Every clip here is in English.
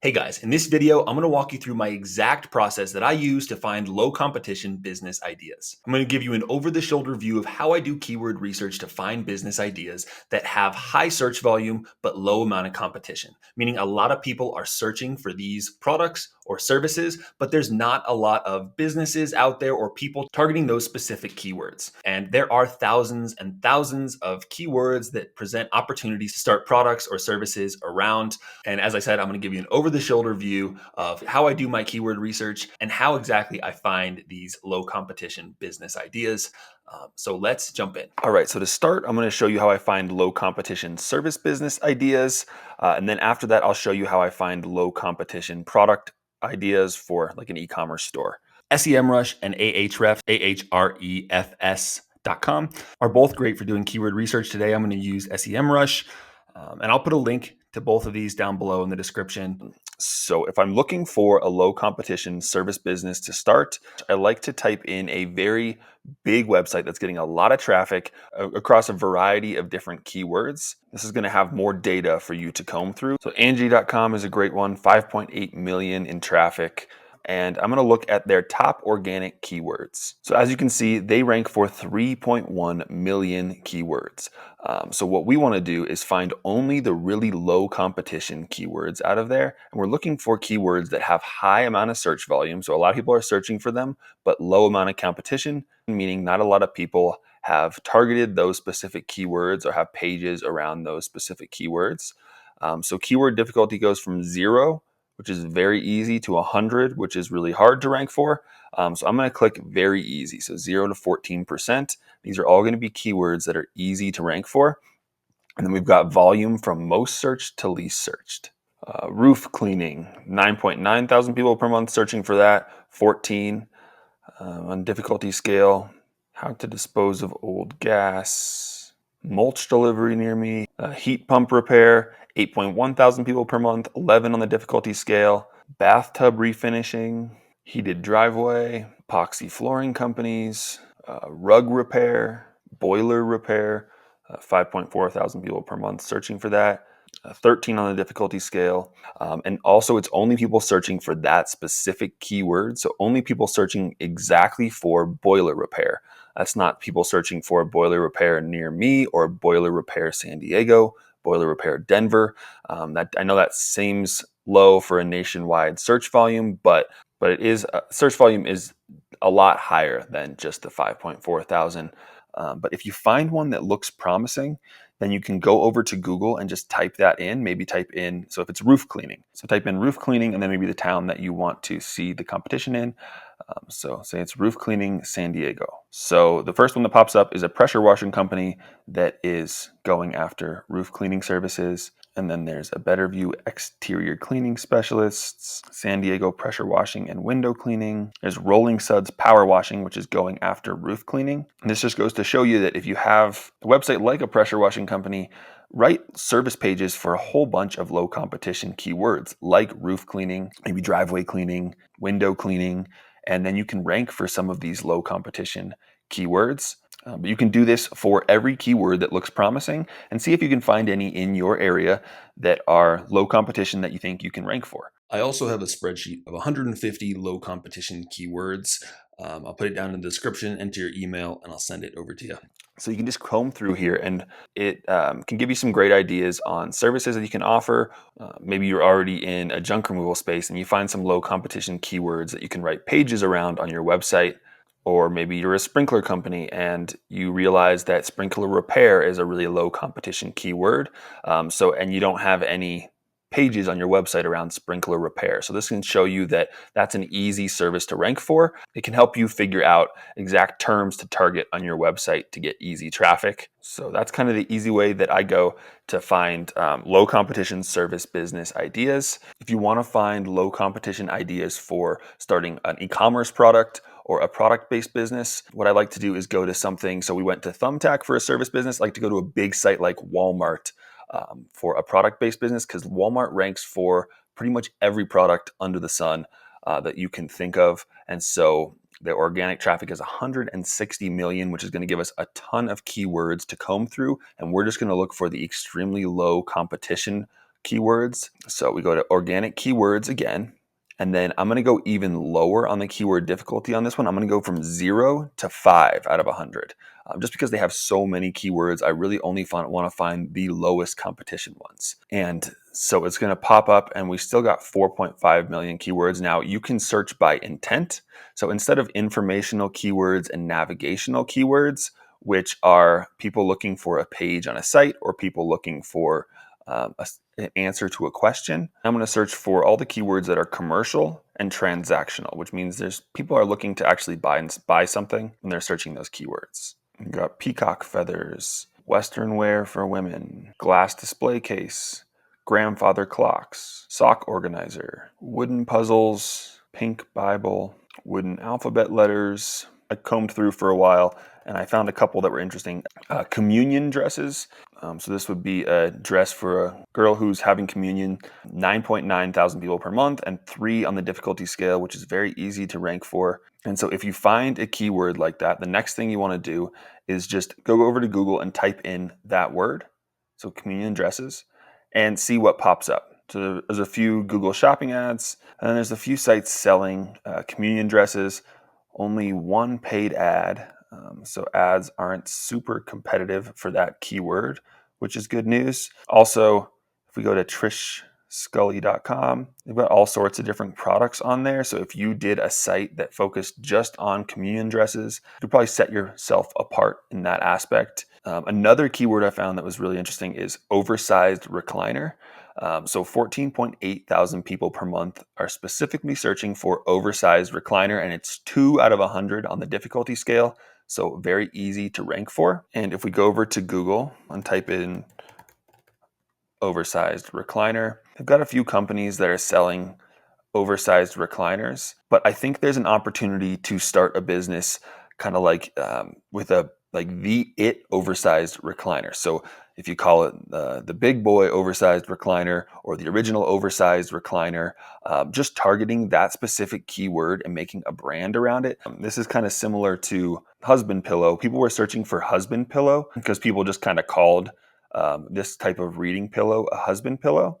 Hey guys, in this video, I'm going to walk you through my exact process that I use to find low competition business ideas. I'm going to give you an over the shoulder view of how I do keyword research to find business ideas that have high search volume but low amount of competition, meaning a lot of people are searching for these products or services, but there's not a lot of businesses out there or people targeting those specific keywords. And there are thousands and thousands of keywords that present opportunities to start products or services around. And as I said, I'm going to give you an over the shoulder view of how I do my keyword research and how exactly I find these low competition business ideas. So let's jump in. All right, so to start, I'm going to show you how I find low competition service business ideas. And then after that, I'll show you how I find low competition product ideas for like an e-commerce store. SEMrush and Ahrefs, Ahrefs.com are both great for doing keyword research. Today, I'm going to use SEMrush. And I'll put a link to both of these down below in the description. So if I'm looking for a low competition service business to start, I like to type in a very big website that's getting a lot of traffic across a variety of different keywords. This is going to have more data for you to comb through. So Angie.com is a great one, 5.8 million in traffic. And I'm going to look at their top organic keywords. So as you can see, they rank for 3.1 million keywords. So what we want to do is find only the really low competition keywords out of there. And we're looking for keywords that have high amount of search volume. So a lot of people are searching for them, but low amount of competition, meaning not a lot of people have targeted those specific keywords or have pages around those specific keywords. So keyword difficulty goes from 0, which is very easy, to 100, which is really hard to rank for. So I'm going to click very easy. So 0 to 14%. These are all going to be keywords that are easy to rank for. And then we've got volume from most searched to least searched. Roof cleaning, 9.9 thousand people per month searching for that. 14 on difficulty scale. How to dispose of old gas. Mulch delivery near me. Heat pump repair, 8.1 thousand people per month. 11 on the difficulty scale. Bathtub refinishing. Heated driveway. Epoxy flooring companies. Rug repair. Boiler repair. 5.4 thousand people per month searching for that. 13 on the difficulty scale. And also it's only people searching for that specific keyword. So only people searching exactly for boiler repair. That's not people searching for boiler repair near me or boiler repair San Diego, boiler repair Denver. That I know that seems low for a nationwide search volume, but it is search volume is a lot higher than just the 5.4 thousand. But if you find one that looks promising, then you can go over to Google and just type that in. Maybe type in, so if it's roof cleaning, so type in roof cleaning and then maybe the town that you want to see the competition in. So say it's roof cleaning San Diego. So the first one that pops up is a pressure washing company that is going after roof cleaning services. And then there's a Better View exterior cleaning specialists, San Diego pressure washing and window cleaning. There's Rolling Suds power washing, which is going after roof cleaning. And this just goes to show you that if you have a website like a pressure washing company, write service pages for a whole bunch of low competition keywords like roof cleaning, maybe driveway cleaning, window cleaning, and then you can rank for some of these low competition keywords. But you can do this for every keyword that looks promising and see if you can find any in your area that are low competition that you think you can rank for. I also have a spreadsheet of 150 low competition keywords. I'll put it down in the description, enter your email, and I'll send it over to you. So you can just comb through here and it can give you some great ideas on services that you can offer. Maybe you're already in a junk removal space and you find some low competition keywords that you can write pages around on your website. Or maybe you're a sprinkler company and you realize that sprinkler repair is a really low competition keyword. And you don't have any pages on your website around sprinkler repair. So this can show you that that's an easy service to rank for. It can help you figure out exact terms to target on your website to get easy traffic. So that's kind of the easy way that I go to find low competition service business ideas. If you want to find low competition ideas for starting an e-commerce product or a product-based business, what I like to do is go to something. So we went to Thumbtack for a service business. I like to go to a big site like Walmart for a product-based business because Walmart ranks for pretty much every product under the sun that you can think of. And so the organic traffic is 160 million, which is going to give us a ton of keywords to comb through. And we're just going to look for the extremely low competition keywords. So we go to organic keywords again, and then I'm going to go even lower on the keyword difficulty on this one. I'm going to go from 0 to 5 out of 100. Just because they have so many keywords, I really only want to find the lowest competition ones. And so it's going to pop up, and we still got 4.5 million keywords. Now you can search by intent. So instead of informational keywords and navigational keywords, which are people looking for a page on a site or people looking for an answer to a question, I'm going to search for all the keywords that are commercial and transactional, which means there's people are looking to actually buy something when they're searching those keywords. We've got peacock feathers, Western wear for women, glass display case, grandfather clocks, sock organizer, wooden puzzles, pink Bible, wooden alphabet letters. I combed through for a while and I found a couple that were interesting. Communion dresses. So this would be a dress for a girl who's having communion, 9.9 thousand people per month and 3 on the difficulty scale, which is very easy to rank for. And so if you find a keyword like that, the next thing you want to do is just go over to Google and type in that word, so communion dresses, and see what pops up. So there's a few Google shopping ads, and then there's a few sites selling communion dresses, only one paid ad. So ads aren't super competitive for that keyword, which is good news. Also, if we go to trishscully.com, they've got all sorts of different products on there. So if you did a site that focused just on communion dresses, you'd probably set yourself apart in that aspect. Another keyword I found that was really interesting is oversized recliner. So 14.8 thousand people per month are specifically searching for oversized recliner, and it's 2 out of 100 on the difficulty scale. So very easy to rank for. And if we go over to Google and type in oversized recliner, they've got a few companies that are selling oversized recliners, but I think there's an opportunity to start a business kind of like with a the oversized recliner. So if you call it the big boy oversized recliner or the original oversized recliner, just targeting that specific keyword and making a brand around it. This is kind of similar to husband pillow. People were searching for husband pillow because people just kind of called this type of reading pillow a husband pillow.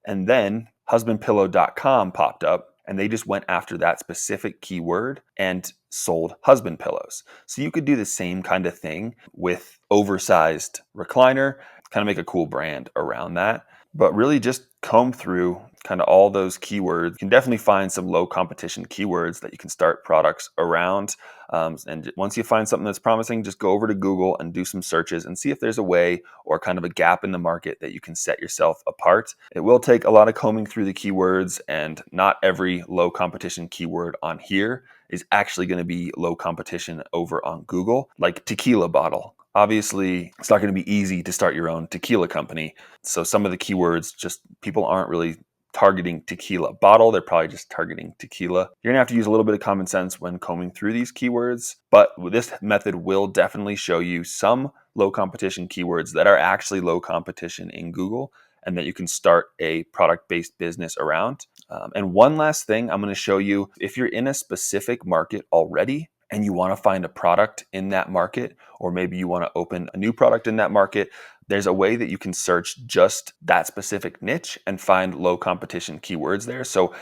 And then husbandpillow.com popped up, and they just went after that specific keyword and sold husband pillows. So you could do the same kind of thing with oversized recliner, kind of make a cool brand around that. But really just comb through kind of all those keywords. You can definitely find some low competition keywords that you can start products around. And once you find something that's promising, just go over to Google and do some searches and see if there's a way or kind of a gap in the market that you can set yourself apart. It will take a lot of combing through the keywords, and not every low competition keyword on here is actually going to be low competition over on Google, like tequila bottle. Obviously, it's not going to be easy to start your own tequila company. So some of the keywords, just people aren't really targeting tequila bottle. They're probably just targeting tequila. You're going to have to use a little bit of common sense when combing through these keywords, but this method will definitely show you some low competition keywords that are actually low competition in Google and that you can start a product-based business around. And one last thing I'm going to show you, if you're in a specific market already, and you want to find a product in that market, or maybe you want to open a new product in that market, there's a way that you can search just that specific niche and find low competition keywords there. So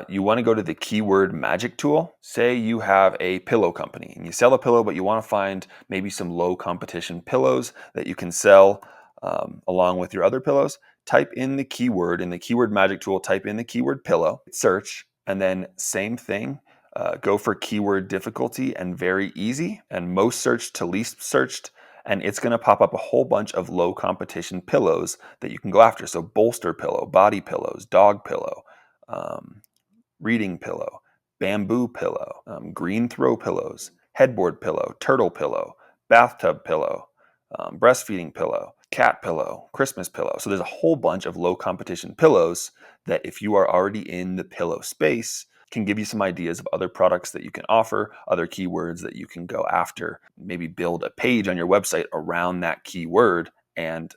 you want to go to the keyword magic tool. Say you have a pillow company and you sell a pillow, but you want to find maybe some low competition pillows that you can sell along with your other pillows. Type in the keyword in the keyword magic tool, type in the keyword pillow, search, and then same thing. Go for keyword difficulty and very easy, and most searched to least searched, and it's going to pop up a whole bunch of low competition pillows that you can go after. So bolster pillow, body pillows, dog pillow, reading pillow, bamboo pillow, green throw pillows, headboard pillow, turtle pillow, bathtub pillow, breastfeeding pillow, cat pillow, Christmas pillow. So there's a whole bunch of low competition pillows that if you are already in the pillow space, can give you some ideas of other products that you can offer, other keywords that you can go after, maybe build a page on your website around that keyword, and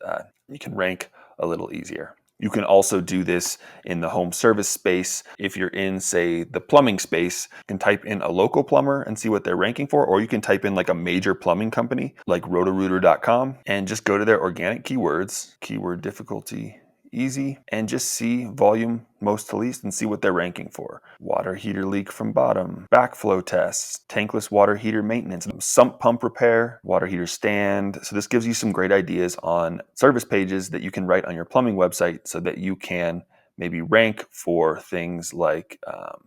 you can rank a little easier. You can also do this in the home service space. If you're in, say, the plumbing space, you can type in a local plumber and see what they're ranking for, or you can type in like a major plumbing company like rotorooter.com and just go to their organic keywords, keyword difficulty easy, and just see volume most to least and see what they're ranking for. Water heater leak from bottom, backflow tests, tankless water heater maintenance, sump pump repair, water heater stand. So this gives you some great ideas on service pages that you can write on your plumbing website so that you can maybe rank for things like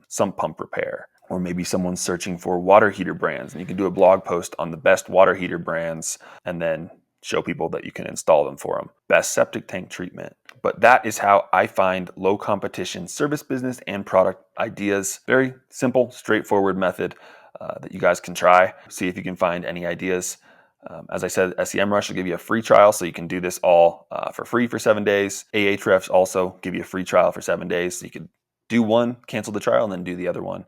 sump pump repair. Or maybe someone's searching for water heater brands, and you can do a blog post on the best water heater brands and then show people that you can install them for them. Best septic tank treatment. But that is how I find low competition service business and product ideas. Very simple, straightforward method that you guys can try. See if you can find any ideas. As I said, SEMrush will give you a free trial, so you can do this all for free for 7 days. Ahrefs also give you a free trial for 7 days, so you can do one, cancel the trial, and then do the other one.